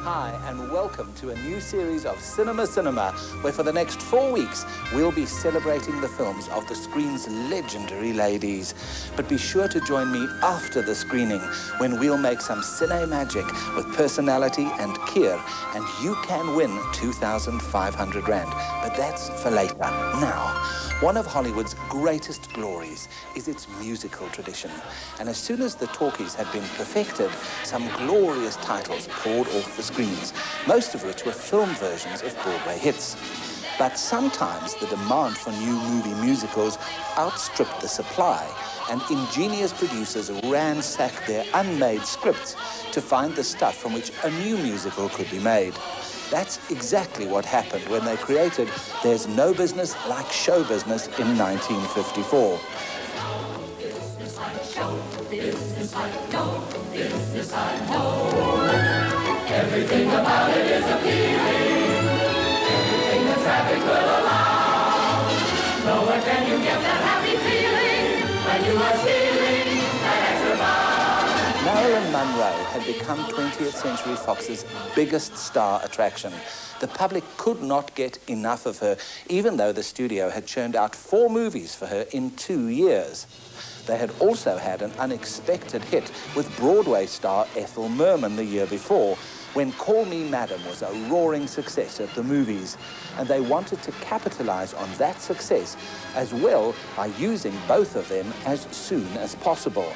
Hi, and welcome to a new series of Cinema, where for the next 4 weeks, we'll be celebrating the films of the screen's legendary ladies. But be sure to join me after the screening, when we'll make some cine magic with personality and Keir, and you can win 2,500 Rand. But that's for later. Now, one of Hollywood's greatest glories is its musical tradition. And as soon as the talkies had been perfected, some glorious titles poured off the screens, most of which were film versions of Broadway hits. But sometimes the demand for new movie musicals outstripped the supply, and ingenious producers ransacked their unmade scripts to find the stuff from which a new musical could be made. That's exactly what happened when they created There's No Business Like Show Business in 1954. Business like show, business like no, business I know. Everything about it is appealing, everything the traffic will allow. Nowhere can you get that happy feeling when you are stealing that extra bow. Marilyn Monroe had become 20th Century Fox's biggest star attraction. The public could not get enough of her, even though the studio had churned out 4 movies for her in 2 years. They had also had an unexpected hit with Broadway star Ethel Merman the year before, when Call Me Madam was a roaring success at the movies. And they wanted to capitalize on that success as well by using both of them as soon as possible.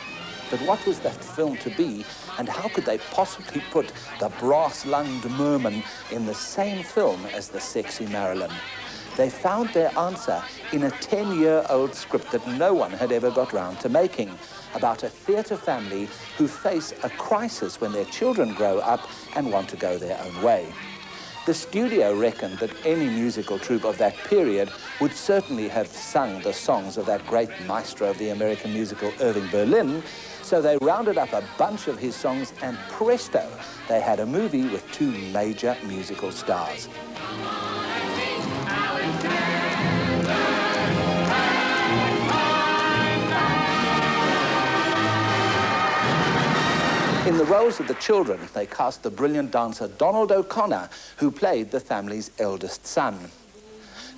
But what was that film to be, and how could they possibly put the brass-lunged Merman in the same film as the sexy Marilyn? They found their answer in a 10-year-old script that no one had ever got round to making, about a theatre family who face a crisis when their children grow up and want to go their own way. The studio reckoned that any musical troupe of that period would certainly have sung the songs of that great maestro of the American musical, Irving Berlin, so they rounded up a bunch of his songs, and presto, they had a movie with 2 major musical stars. In the roles of the children, they cast the brilliant dancer Donald O'Connor, who played the family's eldest son.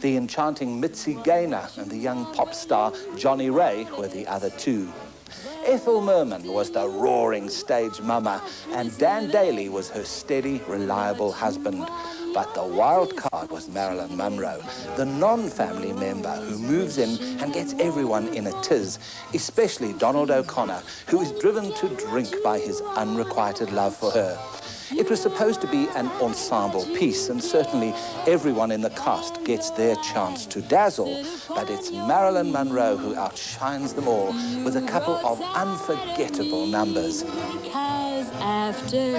The enchanting Mitzi Gaynor and the young pop star Johnny Ray were the other 2. Ethel Merman was the roaring stage mama, and Dan Daly was her steady, reliable husband. But the wild card was Marilyn Monroe, the non-family member who moves in and gets everyone in a tiz, especially Donald O'Connor, who is driven to drink by his unrequited love for her. It was supposed to be an ensemble piece, and certainly everyone in the cast gets their chance to dazzle, but it's Marilyn Monroe who outshines them all with a couple of unforgettable numbers. Because after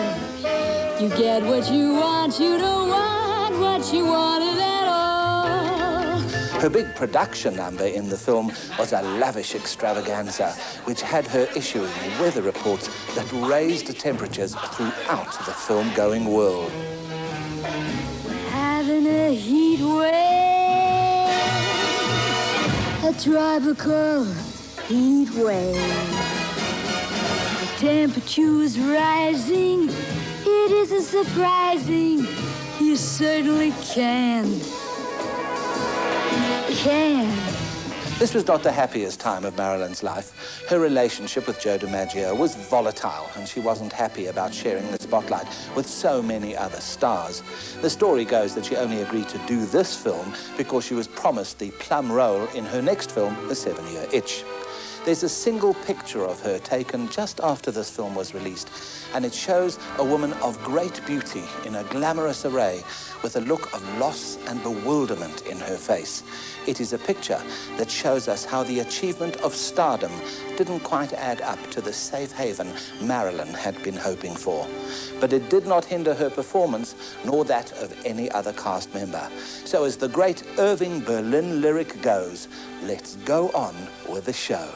you get what you want, you don't want what you wanted at all. Her big production number in the film was a lavish extravaganza, which had her issuing weather reports that raised temperatures throughout the film-going world. Having a heat wave, a tropical heat wave. The temperature is rising, it isn't surprising, you certainly can. This was not the happiest time of Marilyn's life. Her relationship with Joe DiMaggio was volatile, and she wasn't happy about sharing the spotlight with so many other stars. The story goes that she only agreed to do this film because she was promised the plum role in her next film, The 7-Year Itch. There's a single picture of her taken just after this film was released, and it shows a woman of great beauty in a glamorous array with a look of loss and bewilderment in her face. It is a picture that shows us how the achievement of stardom didn't quite add up to the safe haven Marilyn had been hoping for. But it did not hinder her performance, nor that of any other cast member. So as the great Irving Berlin lyric goes, let's go on with the show.